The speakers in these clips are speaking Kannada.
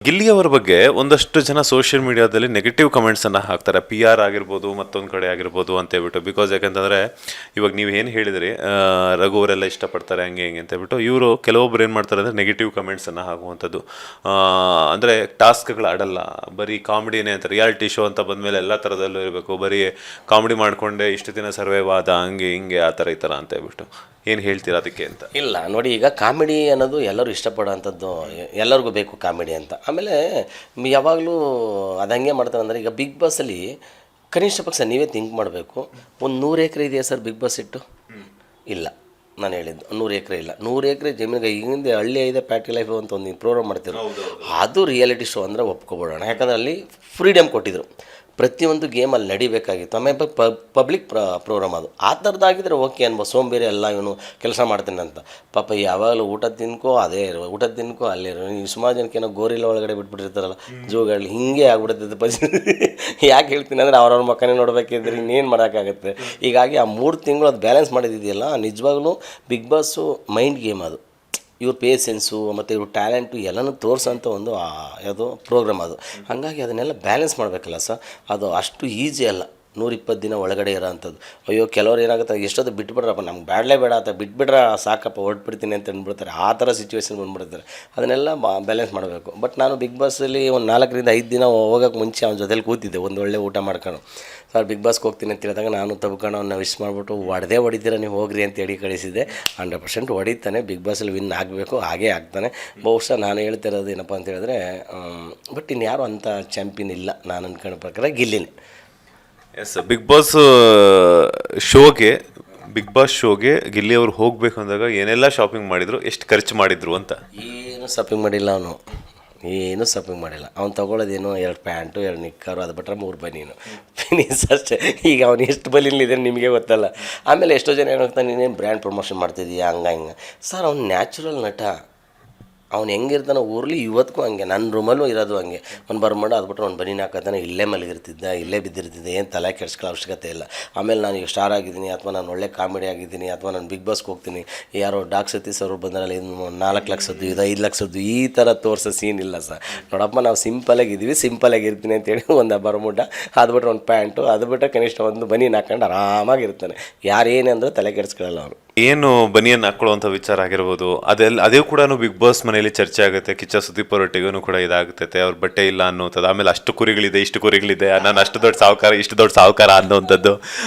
ಗಿಲ್ಲಿಯವರ ಬಗ್ಗೆ ಒಂದಷ್ಟು ಜನ ಸೋಷಿಯಲ್ ಮೀಡಿಯಾದಲ್ಲಿ ನೆಗೆಟಿವ್ ಕಮೆಂಟ್ಸನ್ನು ಹಾಕ್ತಾರೆ, ಪಿ ಆರ್ ಆಗಿರ್ಬೋದು, ಮತ್ತೊಂದು ಕಡೆ ಆಗಿರ್ಬೋದು ಅಂತ ಹೇಳ್ಬಿಟ್ಟು. ಬಿಕಾಸ್ ಯಾಕಂತಂದರೆ ಇವಾಗ ನೀವು ಏನು ಹೇಳಿದ್ರಿ, ರಘು ಅವರೆಲ್ಲ ಇಷ್ಟಪಡ್ತಾರೆ ಹಂಗೆ ಹಿಂಗೆ ಅಂತ ಹೇಳ್ಬಿಟ್ಟು, ಇವರು ಕೆಲವೊಬ್ರು ಏನು ಮಾಡ್ತಾರೆ ಅಂದರೆ ನೆಗೆಟಿವ್ ಕಮೆಂಟ್ಸನ್ನು ಹಾಕುವಂಥದ್ದು. ಅಂದರೆ ಟಾಸ್ಕ್ಗಳು ಆಡಲ್ಲ, ಬರೀ ಕಾಮಿಡಿನೇ ಅಂತ, ರಿಯಾಲಿಟಿ ಶೋ ಅಂತ ಬಂದಮೇಲೆ ಎಲ್ಲ ಥರದಲ್ಲೂ ಇರಬೇಕು, ಬರೀ ಕಾಮಿಡಿ ಮಾಡಿಕೊಂಡೆ ಇಷ್ಟು ದಿನ ಸರ್ವೈವ್ ಆದ, ಹಂಗೆ ಹಿಂಗೆ ಆ ಥರ ಈ ಥರ ಅಂತ ಹೇಳ್ಬಿಟ್ಟು ಏನು ಹೇಳ್ತೀರಾ ಅದಕ್ಕೆ ಅಂತ? ಇಲ್ಲ ನೋಡಿ, ಈಗ ಕಾಮಿಡಿ ಅನ್ನೋದು ಎಲ್ಲರೂ ಇಷ್ಟಪಡೋವಂಥದ್ದು, ಎಲ್ಲರಿಗೂ ಬೇಕು ಕಾಮಿಡಿ ಅಂತ. ಆಮೇಲೆ ಯಾವಾಗಲೂ ಅದು ಹಂಗೆ ಮಾಡ್ತಾರೆ ಅಂದರೆ, ಈಗ ಬಿಗ್ ಬಾಸಲ್ಲಿ ಕನಿಷ್ಠ ಪಕ್ಷ ನೀವೇ ಥಿಂಕ್ ಮಾಡಬೇಕು, ಒಂದು 100 ಎಕರೆ ಇದೆಯಾ ಸರ್ ಬಿಗ್ ಬಾಸ್ ಇಟ್ಟು? ಇಲ್ಲ, ನಾನು ಹೇಳಿದ್ದು 100 ಎಕರೆ ಇಲ್ಲ. 100 ಎಕರೆ ಜಮೀನಿಗೆ ಹಿಂದೆ ಹಳ್ಳಿ ಇದೆ ಪ್ಯಾಟಿ ಲೈಫ್ ಅಂತ ಒಂದು ಪ್ರೋಗ್ರಾಮ್ ಮಾಡ್ತಿದ್ರು, ಅದು ರಿಯಾಲಿಟಿ ಶೋ ಅಂದರೆ ಒಪ್ಕೊಬೋಣ. ಯಾಕಂದರೆ ಅಲ್ಲಿ ಫ್ರೀಡಮ್ ಕೊಟ್ಟಿದ್ರು, ಪ್ರತಿಯೊಂದು ಗೇಮಲ್ಲಿ ನಡಿಬೇಕಾಗಿತ್ತು. ಆಮೇಲೆ ಪಬ್ಲಿಕ್ ಪ್ರೋಗ್ರಾಮ್ ಅದು. ಆ ಥರದ್ದಾಗಿದ್ದರೆ ಓಕೆ ಅನ್ಬೋದು, ಸೋಂಬೇರಿ ಎಲ್ಲ ಇವನು ಕೆಲಸ ಮಾಡ್ತೀನಿ ಅಂತ. ಪಾಪ ಯಾವಾಗಲೂ ಊಟ ತಿನ್ಕೋ ಅದೇ ಇರೋ, ಊಟ ತಿನ್ಕೋ ಅಲ್ಲೇ ಇರೋ. ಈ ಸುಮಾರು ಜನಕ್ಕೇನೋ ಗೋರಿಲ್ಲ ಒಳಗಡೆ ಬಿಟ್ಬಿಟ್ಟಿರ್ತಾರಲ್ಲ ಜೂಗಳಲ್ಲಿ, ಹಿಂಗೆ ಆಗ್ಬಿಡ್ತೈತೆ ಪರಿಸ್ಥಿತಿ. ಯಾಕೆ ಹೇಳ್ತೀನಿ ಅಂದರೆ ಅವ್ರವ್ರ ಮಕ್ಕನೇ ನೋಡಬೇಕಿದ್ರೆ ಇನ್ನೇನು ಮಾಡೋಕ್ಕಾಗುತ್ತೆ. ಹೀಗಾಗಿ ಆ 3 ತಿಂಗಳು ಅದು ಬ್ಯಾಲೆನ್ಸ್ ಮಾಡಿದ್ದಿದೆಯಲ್ಲ, ನಿಜವಾಗ್ಲೂ ಬಿಗ್ ಬಾಸು ಮೈಂಡ್ ಗೇಮ್ ಅದು. ಇವ್ರ ಪೇಸೆನ್ಸು ಮತ್ತು ಇವ್ರ ಟ್ಯಾಲೆಂಟು ಎಲ್ಲನೂ ತೋರಿಸೋಂಥ ಒಂದು ಯಾವುದು ಪ್ರೋಗ್ರಾಮ್ ಅದು. ಹಾಗಾಗಿ ಅದನ್ನೆಲ್ಲ ಬ್ಯಾಲೆನ್ಸ್ ಮಾಡಬೇಕಲ್ಲ ಸರ್, ಅದು ಅಷ್ಟು ಈಸಿ ಅಲ್ಲ 120 ದಿನ ಒಳಗಡೆ ಇರೋ ಅಂಥದ್ದು. ಅಯ್ಯೋ ಕೆಲವ್ರು ಏನಾಗುತ್ತೆ, ಎಷ್ಟೊತ್ತು ಬಿಟ್ಬಿಡ್ರಪ್ಪ, ನಮ್ಗೆ ಬ್ಯಾಡಲೇ ಬೇಡ ಅಂತ ಬಿಟ್ಬಿಟ್ರೆ ಸಾಕಪ್ಪ ಹೊರಟ್ಬಿಡ್ತೀನಿ ಅಂತ ಅಂದ್ಬಿಡ್ತಾರೆ. ಆ ಥರ ಸಿಚುವೇಶನ್ ಬಂದುಬಿಡ್ತಾರೆ. ಅದನ್ನೆಲ್ಲ ಬ್ಯಾಲೆನ್ಸ್ ಮಾಡಬೇಕು. ಬಟ್ ನಾನು ಬಿಗ್ ಬಾಸಲ್ಲಿ ಒಂದು 4 ರಿಂದ 5 ದಿನ ಹೋಗೋಕ್ಕೆ ಮುಂಚೆ ಅವ್ನ ಜೊತೆಲಿ ಕೂತಿದ್ದೆ, ಒಂದು ಒಳ್ಳೆ ಊಟ ಮಾಡ್ಕೊಂಡು. ಸರ್ ಬಿಗ್ ಬಾಸ್ಗೆ ಹೋಗ್ತೀನಿ ಅಂತ ಹೇಳಿದಾಗ ನಾನು ತಬ್ಕೊಂಡು ಅವ್ನ ವಿಶ್ ಮಾಡಿಬಿಟ್ಟು, ಹೊಡೆದಿರ ನೀವು ಹೋಗ್ರಿ ಅಂತ ಹೇಳಿ ಕಳಿಸಿದ್ದೆ. 100% ಹೊಡಿತಾನೆ, ಬಿಗ್ ಬಾಸಲ್ಲಿ ವಿನ್ ಆಗಬೇಕು, ಹಾಗೇ ಆಗ್ತಾನೆ. ಬಹುಶಃ ನಾನು ಹೇಳ್ತಿರೋದು ಏನಪ್ಪ ಅಂತ ಹೇಳಿದ್ರೆ, ಬಟ್ ಇನ್ಯಾರು ಅಂಥ ಚಾಂಪಿಯನ್ ಇಲ್ಲ ನಾನು ಅಂದ್ಕೊಂಡ ಪ್ರಕಾರ, ಗಿಲ್ಲಿನೇ. ಎಸ್, ಬಿಗ್ ಬಾಸ್ ಶೋಗೆ ಗಿಲ್ಲಿ ಅವರು ಹೋಗಬೇಕು ಅಂದಾಗ ಏನೆಲ್ಲ ಶಾಪಿಂಗ್ ಮಾಡಿದ್ರು, ಎಷ್ಟು ಖರ್ಚು ಮಾಡಿದ್ರು ಅಂತ? ಏನು ಶಾಪಿಂಗ್ ಮಾಡಿಲ್ಲ ಅವನು, ಏನೂ ಶಾಪಿಂಗ್ ಮಾಡಿಲ್ಲ. ಅವ್ನು ತೊಗೊಳ್ಳೋದೇನು 2 ಪ್ಯಾಂಟು 2 ನಿಕ್ಕರು, ಅದು ಬಿಟ್ಟರೆ 3 ಬನೀನು ಫಿನಿಸ್ ಅಷ್ಟೇ. ಈಗ ಅವ್ನು ಎಷ್ಟು ಬಲಿಲಿದೆ ನಿಮಗೆ ಗೊತ್ತಲ್ಲ. ಆಮೇಲೆ ಎಷ್ಟೋ ಜನ ಏನಾಗ್ತಾನೆ, ನೀನೇನು ಬ್ರ್ಯಾಂಡ್ ಪ್ರಮೋಷನ್ ಮಾಡ್ತಿದ್ದೀಯಾ ಹಿಂಗೆ ಸರ್. ಅವ್ನು ನ್ಯಾಚುರಲ್ ನಟ, ಅವ್ನು ಹೆಂಗಿರ್ತಾನೆ ಊರ್ಲಿ ಇವತ್ತಿಗೂ ಹಂಗೆ. ನನ್ನ ರೂಮಲ್ಲೂ ಇರೋದು ಹಂಗೆ. ಒಂದು ಬರ್ಮಾಡು ಅದು ಬಿಟ್ಟರೆ ಒಂದು ಬನೀನು ಹಾಕೋತಾನೆ, ಇಲ್ಲೇ ಮಲಗಿರ್ತಿದ್ದೆ, ಇಲ್ಲೇ ಬಿದ್ದಿರ್ತಿದ್ದೆ, ಏನು ತಲೆ ಕೆಡ್ಸ್ಕೊಳ್ಳೋ ಅವಶ್ಯಕತೆ ಇಲ್ಲ. ಆಮೇಲೆ ನಾನು ಈಗ ಸ್ಟಾರ್ ಆಗಿದ್ದೀನಿ, ಅಥವಾ ನಾನು ಒಳ್ಳೆ ಕಾಮಿಡಿ ಆಗಿದ್ದೀನಿ, ಅಥವಾ ನಾನು ಬಿಗ್ ಬಾಸ್ಗೆ ಹೋಗ್ತೀನಿ, ಯಾರೋ ಡಾಕ್ ಸತೀಶ್ ಅವರು ಬಂದಾರಲ್ಲ, ಇನ್ನು 4 ಲಕ್ಷದ್ದು, ಇದು 5 ಲಕ್ಷದ್ದು, ಈ ಥರ ತೋರಿಸೋ ಸೀನ್ ಇಲ್ಲ ಸರ್. ನೋಡಪ್ಪ, ನಾವು ಸಿಂಪಲಾಗಿದ್ದೀವಿ, ಸಿಂಪಲಾಗಿರ್ತೀನಿ ಅಂತೇಳಿ ಒಂದು ಬರ್ಮುಡ, ಅದು ಬಿಟ್ಟರೆ ಒಂದು ಪ್ಯಾಂಟು, ಅದು ಬಿಟ್ಟರೆ ಕನಿಷ್ಠ ಒಂದು ಬನೀನು ಹಾಕೊಂಡು ಆರಾಮಾಗಿರ್ತಾನೆ. ಯಾರೇನೆಂದ್ರೆ ತಲೆ ಕೆಡಿಸ್ಕೊಳ್ಳಲ್ಲ ಅವರು. ಏನು ಬನಿಯನ್ನು ಹಾಕೊಳ್ಳುವಂಥ ವಿಚಾರ ಆಗಿರ್ಬೋದು, ಅದೇ ಕೂಡ ಬಿಗ್ ಬಾಸ್ ಮನೆಯಲ್ಲಿ ಚರ್ಚೆ ಆಗುತ್ತೆ. ಕಿಚ್ಚ ಸುದೀಪ್ ಅವರೊಟ್ಟಿಗೂ ಕೂಡ ಇದಾಗುತ್ತೆ, ಅವ್ರ ಬಟ್ಟೆ ಇಲ್ಲ ಅನ್ನೋಂಥದ್ದು. ಆಮೇಲೆ ಅಷ್ಟು ಕುರಿಗಳಿದೆ, ಇಷ್ಟು ಕುರಿಗಳಿದೆ, ನಾನು ಅಷ್ಟು ದೊಡ್ಡ ಸಾಹುಕಾರ, ಇಷ್ಟು ದೊಡ್ಡ ಸಾಹುಕಾರ ಅನ್ನೋವಂಥದ್ದು.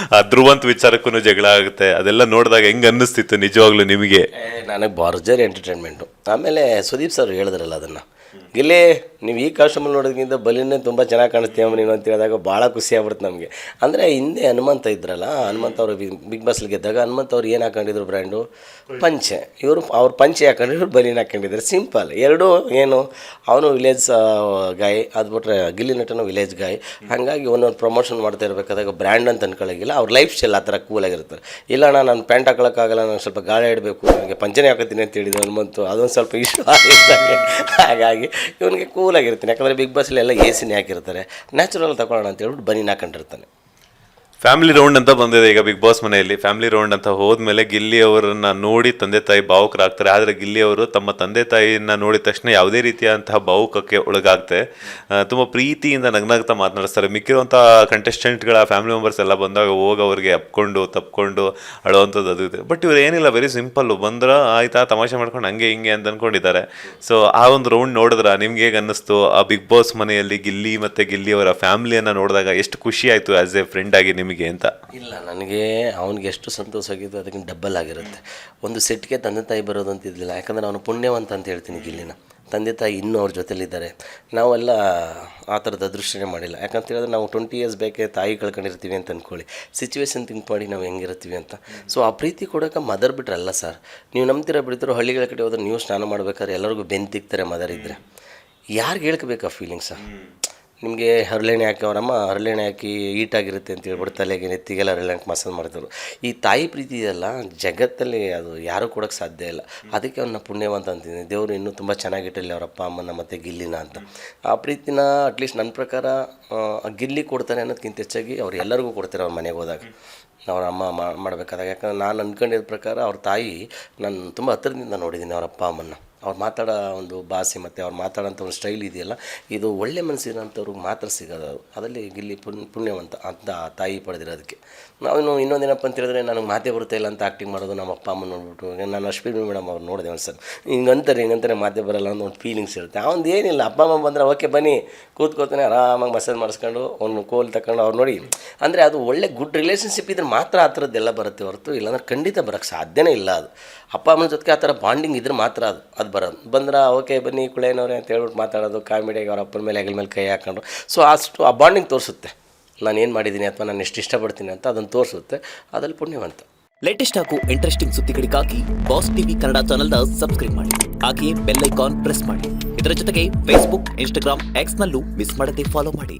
ಧ್ರುವಂತ ವಿಚಾರಕ್ಕೂ ಜಗಳ ಆಗುತ್ತೆ. ಅದೆಲ್ಲ ನೋಡಿದಾಗ ಹೆಂಗೆ ಅನ್ನಿಸ್ತಿತ್ತು ನಿಜವಾಗ್ಲೂ ನಿಮಗೆ? ನನಗೆ ಭರ್ಜರಿ ಎಂಟರ್ಟೈನ್ಮೆಂಟು. ಆಮೇಲೆ ಸುದೀಪ್ ಸರ್ ಹೇಳಿದ್ರಲ್ಲ ಅದನ್ನು, ಗಿಲ್ಲಿ ನೀವು ಈ ಕಾಸ್ಟ್ಯೂಮಲ್ಲಿ ನೋಡೋದಕ್ಕಿಂತ ಬಲಿನೇ ತುಂಬ ಚೆನ್ನಾಗಿ ಕಾಣಿಸ್ತೀಯಮ್ಮ ನೀನು ಅಂತ ಹೇಳಿದಾಗ ಭಾಳ ಖುಷಿ ಆಗ್ಬಿಡುತ್ತೆ ನಮಗೆ. ಅಂದರೆ ಹಿಂದೆ ಹನುಮಂತ ಇದ್ರಲ್ಲ, ಹನುಮಂತ ಅವರು ಬಿಗ್ ಬಾಸ್ಲಿ ಗೆದ್ದಾಗ ಹನುಮಂತ ಅವ್ರು ಏನು ಹಾಕೊಂಡಿದ್ರು ಬ್ರ್ಯಾಂಡು? ಪಂಚೆ. ಇವರು ಅವ್ರು ಪಂಚೆ ಹಾಕೊಂಡಿದ್ರು, ಬಲಿನ ಹಾಕೊಂಡಿದ್ದಾರೆ. ಸಿಂಪಲ್ ಎರಡೂ. ಏನು, ಅವನು ವಿಲೇಜ್ ಗಾಯ್, ಅದು ಬಿಟ್ರೆ ಗಿಲ್ಲಿ ನಟನು ವಿಲೇಜ್ ಗಾಯ್. ಹಾಗಾಗಿ ಒಂದೊಂದು ಪ್ರಮೋಷನ್ ಮಾಡ್ತಾ ಇರಬೇಕಾದಾಗ ಬ್ರ್ಯಾಂಡ್ ಅಂತ ಅನ್ಕೊಳ್ಳೋಂಗಿಲ್ಲ, ಅವ್ರ ಲೈಫ್ ಸ್ಟೈಲ್ ಆ ಥರ ಕೂಲಾಗಿರ್ತಾರೆ. ಇಲ್ಲ ನಾನು ಪ್ಯಾಂಟ್ ಹಾಕೊಳ್ಳೋಕ್ಕಾಗಲ್ಲ, ನಾನು ಸ್ವಲ್ಪ ಗಾಳಿ ಇಡಬೇಕು, ನನಗೆ ಪಂಚೆನೇ ಹಾಕೋತೀನಿ ಅಂತ ಹೇಳಿದ್ರು ಹನುಮಂತು. ಅದೊಂದು ಸ್ವಲ್ಪ ಇಶ್ಯೂ ಆಗಿರ್ತಾರೆ. ಹಾಗಾಗಿ ಇವನಿಗೆ ಕೂಲಾಗಿರ್ತೀನಿ. ಯಾಕಂದರೆ ಬಿಗ್ ಬಾಸಲ್ಲಿ ಎಲ್ಲ ಎಸಿನೇ ಹಾಕಿರ್ತಾರೆ, ನ್ಯಾಚುರಲ್ ತಗೊಳ್ಳೋಣ ಅಂತ ಹೇಳ್ಬಿಟ್ಟು ಬನೀನು ಹಾಕೊಂಡಿರ್ತಾನೆ. ಫ್ಯಾಮಿಲಿ ರೌಂಡ್ ಅಂತ ಬಂದಿದೆ ಈಗ ಬಿಗ್ ಬಾಸ್ ಮನೆಯಲ್ಲಿ. ಫ್ಯಾಮಿಲಿ ರೌಂಡ್ ಅಂತ ಹೋದ್ಮೇಲೆ ಗಿಲ್ಲಿ ಅವರನ್ನ ನೋಡಿ ತಂದೆ ತಾಯಿ ಭಾವುಕರಾಗ್ತಾರೆ. ಆದರೆ ಗಿಲ್ಲಿ ಅವರು ತಮ್ಮ ತಂದೆ ತಾಯಿಯನ್ನ ನೋಡಿದ ತಕ್ಷಣ ಯಾವುದೇ ರೀತಿಯಾದಂತಹ ಭಾವುಕಕ್ಕೆ ಒಳಗಾಗ್ತೆ ತುಂಬ ಪ್ರೀತಿಯಿಂದ ನಗ್ನಗ್ತಾ ಮಾತನಾಡಿಸ್ತಾರೆ. ಮಿಕ್ಕಿರುವಂಥ ಕಂಟೆಸ್ಟೆಂಟ್ಗಳ ಫ್ಯಾಮಿಲಿ ಮೆಂಬರ್ಸ್ ಎಲ್ಲ ಬಂದಾಗ ಅವ್ರಿಗೆ ಅಪ್ಕೊಂಡು ತಪ್ಕೊಂಡು ಅಳುವಂಥದ್ದು ಅದು ಇದೆ. ಬಟ್ ಇವ್ರು ಏನಿಲ್ಲ, ವೆರಿ ಸಿಂಪಲ್ಲು. ಬಂದ್ರೆ ಆಯ್ತಾ, ತಮಾಷೆ ಮಾಡ್ಕೊಂಡು ಹಂಗೆ ಹಿಂಗೆ ಅಂತ ಅಂದ್ಕೊಂಡಿದ್ದಾರೆ. ಸೊ ಆ ಒಂದು ರೌಂಡ್ ನೋಡಿದ್ರೆ ನಿಮ್ಗೆ ಹೇಗೆ ಅನ್ನಿಸ್ತು? ಆ ಬಿಗ್ ಬಾಸ್ ಮನೆಯಲ್ಲಿ ಗಿಲ್ಲಿ ಮತ್ತು ಗಿಲ್ಲಿ ಅವರ ಫ್ಯಾಮಿಲಿಯನ್ನು ನೋಡಿದಾಗ ಎಷ್ಟು ಖುಷಿ ಆಯಿತು ಆ್ಯಸ್ ಎ ಫ್ರೆಂಡ್ ಆಗಿ ನಿಮಗೆ ಅಂತ? ಇಲ್ಲ, ನನಗೆ ಅವನಿಗೆ ಎಷ್ಟು ಸಂತೋಷ ಆಗಿತ್ತು ಅದಕ್ಕಿಂತ ಡಬ್ಬಲ್ ಆಗಿರುತ್ತೆ. ಒಂದು ಸೆಟ್ಗೆ ತಂದೆ ತಾಯಿ ಬರೋದು ಅಂತಿದ್ದಿಲ್ಲ. ಯಾಕಂದರೆ ಅವನು ಪುಣ್ಯವಂತ ಅಂತ ಹೇಳ್ತೀನಿ ಗಿಲ್ಲಿನ. ತಂದೆ ತಾಯಿ ಇನ್ನೂ ಅವ್ರ ಜೊತೆಲಿದ್ದಾರೆ. ನಾವೆಲ್ಲ ಆ ಥರದ ಅದೃಷ್ಟನೇ ಮಾಡಿಲ್ಲ. ಯಾಕಂತ ಹೇಳಿದ್ರೆ ನಾವು 20 ಇಯರ್ಸ್ ಬೇಕೇ ತಾಯಿ ಕಳ್ಕೊಂಡಿರ್ತೀವಿ ಅಂತ ಅಂದ್ಕೊಳ್ಳಿ. ಸಿಚುವೇಶನ್ ಥಿಂಕ್ ಮಾಡಿ ನಾವು ಹೆಂಗಿರ್ತೀವಿ ಅಂತ. ಸೊ ಆ ಪ್ರೀತಿ ಕೊಡೋಕೆ ಮದರ್ ಬಿಟ್ರಲ್ಲ ಸರ್. ನೀವು ನಂಬ್ತಿರೋ ಬಿಡ್ತಿರೋ, ಹಳ್ಳಿಗಳ ಕಡೆ ಹೋದ್ರೆ ನೀವು ಸ್ನಾನ ಮಾಡ್ಬೇಕಾದ್ರೆ ಎಲ್ಲರಿಗೂ ಬೆನ್ನು ತಿಕ್ತಾರೆ ಮದರ್ ಇದ್ದರೆ. ಯಾರಿಗೆ ಹೇಳ್ಕೋಬೇಕು ಆ ಫೀಲಿಂಗ್ಸ? ನಿಮಗೆ ಹರಳೆಣ್ಣೆ ಹಾಕಿ ಅವರಮ್ಮ ಹರಳೆಣ್ಣೆ ಹಾಕಿ ಈಟಾಗಿರುತ್ತೆ ಅಂತ ಹೇಳ್ಬಿಟ್ಟು ತಲೆಗೆ ನೆತ್ತಿಗೆಲ್ಲ ಹರಳೆಣ್ಣೆ ಹಾಕಿ ಮಸಾಜ್ ಮಾಡ್ತಾರೆ. ಈ ತಾಯಿ ಪ್ರೀತಿ ಇದೆಯಲ್ಲ, ಜಗತ್ತಲ್ಲಿ ಅದು ಯಾರೂ ಕೊಡೋಕ್ಕೆ ಸಾಧ್ಯ ಇಲ್ಲ. ಅದಕ್ಕೆ ಅವನ್ನ ಪುಣ್ಯವಂತ ಅಂತೀನಿ. ದೇವರು ಇನ್ನೂ ತುಂಬ ಚೆನ್ನಾಗಿಟ್ಟಿರಲಿ ಅವರ ಅಪ್ಪ ಅಮ್ಮನ ಮತ್ತು ಗಿಲ್ಲಿನ ಅಂತ. ಆ ಪ್ರೀತಿನ ಅಟ್ಲೀಸ್ಟ್ ನನ್ನ ಪ್ರಕಾರ ಗಿಲ್ಲಿ ಕೊಡ್ತಾನೆ ಅನ್ನೋದಕ್ಕಿಂತ ಹೆಚ್ಚಾಗಿ ಅವ್ರು ಎಲ್ಲರಿಗೂ ಕೊಡ್ತಾರೆ ಅವ್ರ ಮನೆಗೆ ಹೋದಾಗ, ಅವ್ರ ಅಮ್ಮ ಮಾಡಬೇಕಾದಾಗ. ಯಾಕಂದ್ರೆ ನಾನು ಅಂದ್ಕೊಂಡಿದ್ದ ಪ್ರಕಾರ ಅವ್ರ ತಾಯಿ ನಾನು ತುಂಬ ಹತ್ತಿರದಿಂದ ನೋಡಿದ್ದೀನಿ ಅವ್ರ ಅಪ್ಪ ಅಮ್ಮನ. ಅವ್ರು ಮಾತಾಡೋ ಒಂದು ಭಾಷೆ ಮತ್ತು ಅವ್ರು ಮಾತಾಡೋಂಥ ಒಂದು ಸ್ಟೈಲ್ ಇದೆಯಲ್ಲ, ಇದು ಒಳ್ಳೆ ಮನಸ್ಸಿರೋಂಥವ್ರಿಗೆ ಮಾತ್ರ ಸಿಗೋದು ಅದು. ಅದರಲ್ಲಿ ಗಿಲ್ಲಿ ಪುಣ್ಯವಂತ ಅಂತ ತಾಯಿ ಪಡೆದಿರೋದಕ್ಕೆ. ನಾವು ಇನ್ನೊಂದೇನಪ್ಪ ಅಂತ ಹೇಳಿದ್ರೆ, ನನಗೆ ಮಾತೇ ಬರುತ್ತೆ ಇಲ್ಲ ಅಂತ ಆ್ಯಕ್ಟಿಂಗ್ ಮಾಡೋದು. ನಮ್ಮ ಅಪ್ಪ ಅಮ್ಮ ನೋಡ್ಬಿಟ್ಟು, ನಾನು ಅಶ್ವಿನಿ ಮೇಡಮ್ ಅವ್ರು ನೋಡಿದೆ ಒಂದು ಸಲ, ಹಿಂಗಂತಾರೆ ಮಾತೇ ಬರೋಲ್ಲ ಅನ್ನೋ ಒಂದು ಫೀಲಿಂಗ್ಸ್ ಇರುತ್ತೆ. ಅವ್ನು ಏನಿಲ್ಲ, ಅಪ್ಪ ಅಮ್ಮ ಬಂದರೆ ಓಕೆ ಬನ್ನಿ ಕೂತ್ಕೋತಾನೆ ಆರಾಮಾಗಿ ಮಸಾಜ್ ಮಾಡಿಸ್ಕೊಂಡು ಒಂದು ಕೋಲ್ ತಗೊಂಡು ಅವ್ರು ನೋಡಿ. ಅಂದರೆ ಅದು ಒಳ್ಳೆ ಗುಡ್ ರಿಲೇಷನ್ಶಿಪ್ ಇದ್ರೆ ಮಾತ್ರ ಆ ಥರದ್ದೆಲ್ಲ ಬರುತ್ತೆ ಹೊರತು ಇಲ್ಲಾಂದ್ರೆ ಖಂಡಿತ ಬರೋಕ್ಕೆ ಸಾಧ್ಯನೇ ಇಲ್ಲ. ಅದು ಅಪ್ಪ ಅಮ್ಮನ ಜೊತೆಗೆ ಆ ಥರ ಬಾಂಡಿಂಗ್ ಇದ್ರೆ ಮಾತ್ರ ಅದು ಬರೋದು. ಬಂದ್ರೆ ಓಕೆ ಬನ್ನಿ ಕುಳೇನವ್ರೆ ಅಂತ ಹೇಳ್ಬಿಟ್ಟು ಮಾತಾಡೋದು, ಕಾಮಿಡಿಯಾಗಿ ಅವ್ರ ಅಪ್ಪನ ಮೇಲೆ ಹೆಗಲ ಮೇಲೆ ಕೈ ಹಾಕೊಂಡು, ಸೊ ಅಷ್ಟು ಆ ಬಾಂಡಿಂಗ್ ತೋರಿಸುತ್ತೆ. ನಾನು ಏನು ಮಾಡಿದ್ದೀನಿ ಅಥವಾ ನಾನು ಎಷ್ಟು ಇಷ್ಟಪಡ್ತೀನಿ ಅಂತ ಅದನ್ನು ತೋರಿಸುತ್ತೆ. ಅದ್ರಲ್ಲಿ ಪುಣ್ಯವಂತ. ಲೇಟೆಸ್ಟ್ ಹಾಗೂ ಇಂಟ್ರೆಸ್ಟಿಂಗ್ ಸುದ್ದಿಗಳಿಗಾಗಿ ಬಾಸ್ ಟಿವಿ ಕನ್ನಡ ಚಾನೆಲ್ನ ಸಬ್ಸ್ಕ್ರೈಬ್ ಮಾಡಿ. ಹಾಗೆಯೇ ಬೆಲ್ ಐಕಾನ್ ಪ್ರೆಸ್ ಮಾಡಿ. ಇದರ ಜೊತೆಗೆ ಫೇಸ್ಬುಕ್, ಇನ್ಸ್ಟಾಗ್ರಾಮ್, ಎಕ್ಸ್ನಲ್ಲೂ ಮಿಸ್ ಮಾಡದೆ ಫಾಲೋ ಮಾಡಿ.